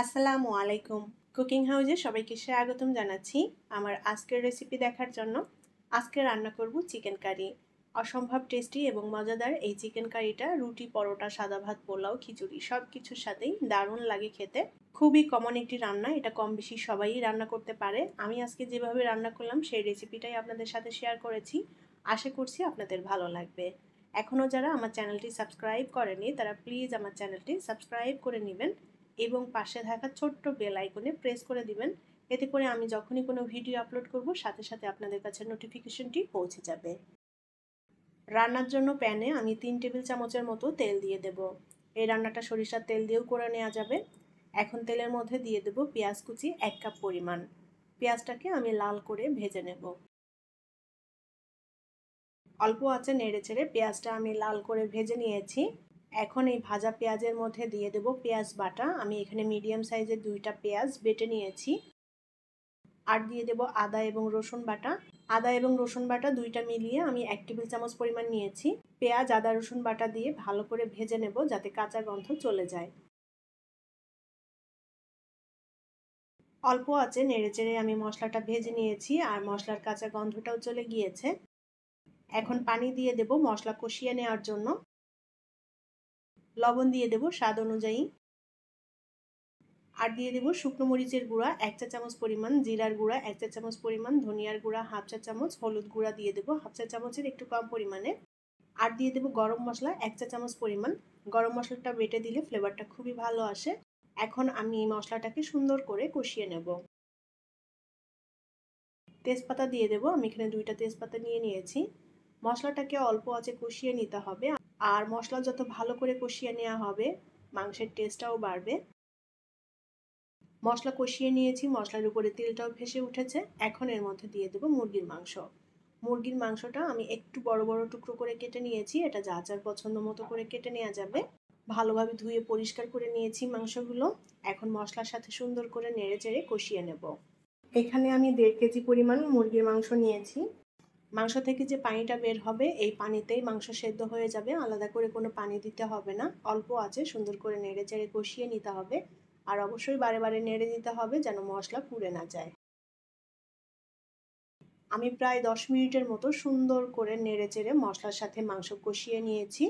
আসসালামু আলাইকুম। কুকিং হাউজে সবাইকে স্বাগতম জানাচ্ছি আমার আজকের রেসিপি দেখার জন্য। আজকে রান্না করব চিকেন কারি। অসম্ভব টেস্টি এবং মজাদার এই চিকেন কারিটা রুটি, পরোটা, সাদা ভাত, পোলাও, খিচুড়ি সব কিছুর সাথেই দারুণ লাগে খেতে। খুবই কমন একটি রান্না, এটা কম বেশি সবাই রান্না করতে পারে। আমি আজকে যেভাবে রান্না করলাম সেই রেসিপিটাই আপনাদের সাথে শেয়ার করেছি। আশা করছি আপনাদের ভালো লাগবে। এখনও যারা আমার চ্যানেলটি সাবস্ক্রাইব করেনি তারা প্লিজ আমার চ্যানেলটি সাবস্ক্রাইব করে নেবেন এবং পাশে থাকা ছোট্ট বেল আইকনে প্রেস করে দিবেন। এতে করে আমি যখনই কোনো ভিডিও আপলোড করব সাথে সাথে আপনাদের কাছে নোটিফিকেশনটি পৌঁছে যাবে। রান্নার জন্য প্যানে আমি 3 টেবিল চামচের মতো তেল দিয়ে দেব। এই রান্নাটা সরিষার তেল দিয়েও করে নেওয়া যাবে। এখন তেলের মধ্যে দিয়ে দেব পেঁয়াজ কুচি 1 কাপ পরিমাণ। পেঁয়াজটাকে আমি লাল করে ভেজে নেব। অল্প আঁচে নেড়ে চেড়ে পেঁয়াজটা আমি লাল করে ভেজে নিয়েছি। এখন এই ভাজা পেঁয়াজের মধ্যে দিয়ে দেব পেঁয়াজ বাটা। আমি এখানে মিডিয়াম সাইজের 2টা পেঁয়াজ বেটে নিয়েছি। আর দিয়ে দেব আদা এবং রসুন বাটা। আদা এবং রসুন বাটা 2টা মিলিয়ে আমি 1 টেবিল চামচ পরিমাণ নিয়েছি। পেঁয়াজ, আদা, রসুন বাটা দিয়ে ভালো করে ভেজে নেব যাতে কাঁচা গন্ধ চলে যায়। অল্প আঁচে নেড়েচেড়ে আমি মশলাটা ভেজে নিয়েছি আর মশলার কাঁচা গন্ধটাও চলে গিয়েছে। এখন পানি দিয়ে দেব মশলা কষিয়ে নেওয়ার জন্য। লবণ দিয়ে দেব স্বাদ অনুযায়ী। আর দিয়ে দেব শুকনো মরিচের গুঁড়া 1 চা চামচ পরিমাণ, জিরার গুঁড়া 1 চা চামচ পরিমাণ, ধনিয়ার গুঁড়া 1/2 চা চামচ, হলুদ গুঁড়া দিয়ে দেব 1/2 চা চামচের একটু কম পরিমাণে। আর দিয়ে দেব গরম মশলা 1 চা চামচ পরিমাণ। গরম মশলাটা বেটে দিলে ফ্লেভারটা খুবই ভালো আসে। এখন আমি এই মশলাটাকে সুন্দর করে কষিয়ে নেব। তেজপাতা দিয়ে দেব। আমি এখানে 2টা তেজপাতা নিয়েছি। মশলাটাকে অল্প আঁচে কষিয়ে নিতে হবে। আর মশলা যত ভালো করে কষিয়ে নেওয়া হবে মাংসের টেস্টটাও বাড়বে। মশলা কষিয়ে নিয়েছি, মশলার উপরে তেলটাও ভেসে উঠেছে। এখন এর মধ্যে দিয়ে দেব মুরগির মাংস। মুরগির মাংসটা আমি একটু বড় বড় টুকরো করে কেটে নিয়েছি। এটা যা যার পছন্দ মতো করে কেটে নেওয়া যাবে। ভালোভাবে ধুয়ে পরিষ্কার করে নিয়েছি মাংসগুলো। এখন মশলার সাথে সুন্দর করে নেড়ে চেড়ে কষিয়ে নেব। এখানে আমি 1.5 কেজি পরিমাণ মুরগির মাংস নিয়েছি। মাংস থেকে যে পানিটা বের হবে এই পানিতেই মাংস সেদ্ধ হয়ে যাবে, আলাদা করে কোনো পানি দিতে হবে না। অল্প আঁচে সুন্দর করে নেড়ে চেড়ে কষিয়ে নিতে হবে। আর অবশ্যই বারে বারে নেড়ে দিতে হবে যেন মশলা পুড়ে না যায়। আমি প্রায় 10 মিনিটের মতো সুন্দর করে নেড়ে চেড়ে মশলার সাথে মাংস কষিয়ে নিয়েছি।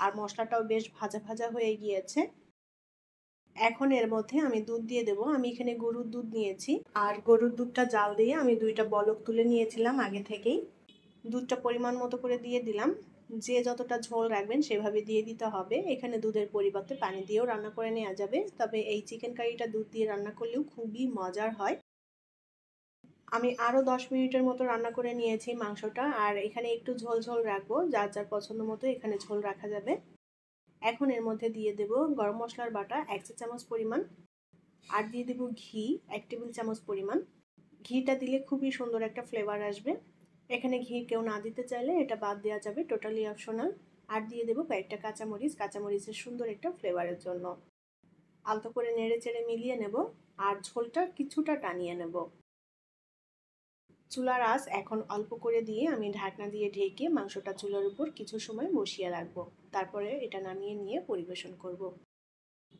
আর মশলাটাও বেশ ভাজা ভাজা হয়ে গিয়েছে। এখন এর মধ্যে আমি দুধ দিয়ে দেবো। আমি এখানে গরুর দুধ নিয়েছি। আর গরুর দুধটা জাল দিয়ে আমি 2টা বলক তুলে নিয়েছিলাম আগে থেকেই। দুধটা পরিমাণ মতো করে দিয়ে দিলাম। যে যতটা ঝোল রাখবেন সেভাবে দিয়ে দিতে হবে। এখানে দুধের পরিবর্তে পানি দিয়েও রান্না করে নেওয়া যাবে, তবে এই চিকেন কারিটা দুধ দিয়ে রান্না করলেও খুবই মজার হয়। আমি আরও 10 মিনিটের মতো রান্না করে নিয়েছি মাংসটা। আর এখানে একটু ঝোল ঝোল রাখবো, যার যার পছন্দ মতো এখানে ঝোল রাখা যাবে। এখন এর মধ্যে দিয়ে দেব গরম মশলার বাটা 1 চা চামচ পরিমাণ। আর দিয়ে দেব ঘি 1 টেবিল চামচ পরিমাণ। ঘিটা দিলে খুবই সুন্দর একটা ফ্লেভার আসবে। এখানে ঘি কেউ না দিতে চাইলে এটা বাদ দেওয়া যাবে, টোটালি অপশনাল। আর দিয়ে দেবো কয়েকটা কাঁচামরিচ, কাঁচামরিচের সুন্দর একটা ফ্লেভারের জন্য। আলতো করে নেড়ে চেড়ে মিলিয়ে নেব আর ঝোলটা কিছুটা টানিয়ে নেব। চুলার আঁচ এখন অল্প করে দিয়ে আমি ঢাকনা দিয়ে ঢেকে মাংসটা চুলার উপর কিছু সময় বসিয়ে রাখবো। তারপরে এটা নামিয়ে নিয়ে পরিবেশন করব।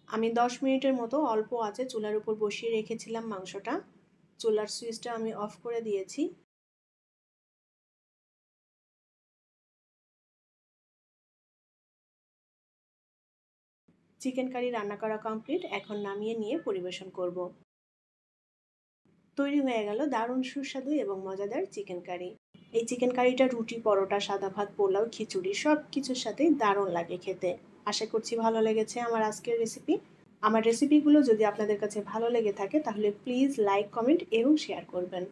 আমি 10 মিনিটের মতো অল্প আঁচে চুলার উপর বসিয়ে রেখেছিলাম মাংসটা। চুলার সুইচটা আমি অফ করে দিয়েছি। চিকেন কারি রান্না করা কমপ্লিট। এখন নামিয়ে নিয়ে পরিবেশন করব। তৈরি হয়ে গেল দারুণ সুস্বাদু এবং মজাদার চিকেন কারি। এই চিকেন কারিটা রুটি, পরোটা, সাদা ভাত, পোলাও, খিচুড়ি সব কিছুর সাথেই দারুণ লাগে খেতে। আশা করছি ভালো লেগেছে আমার আজকের রেসিপি। আমার রেসিপিগুলো যদি আপনাদের কাছে ভালো লেগে থাকে তাহলে প্লিজ লাইক, কমেন্ট এবং শেয়ার করবেন।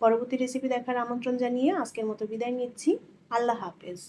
পরবর্তী রেসিপি দেখার আমন্ত্রণ জানিয়ে আজকের মতো বিদায় নিচ্ছি। আল্লাহ হাফেজ।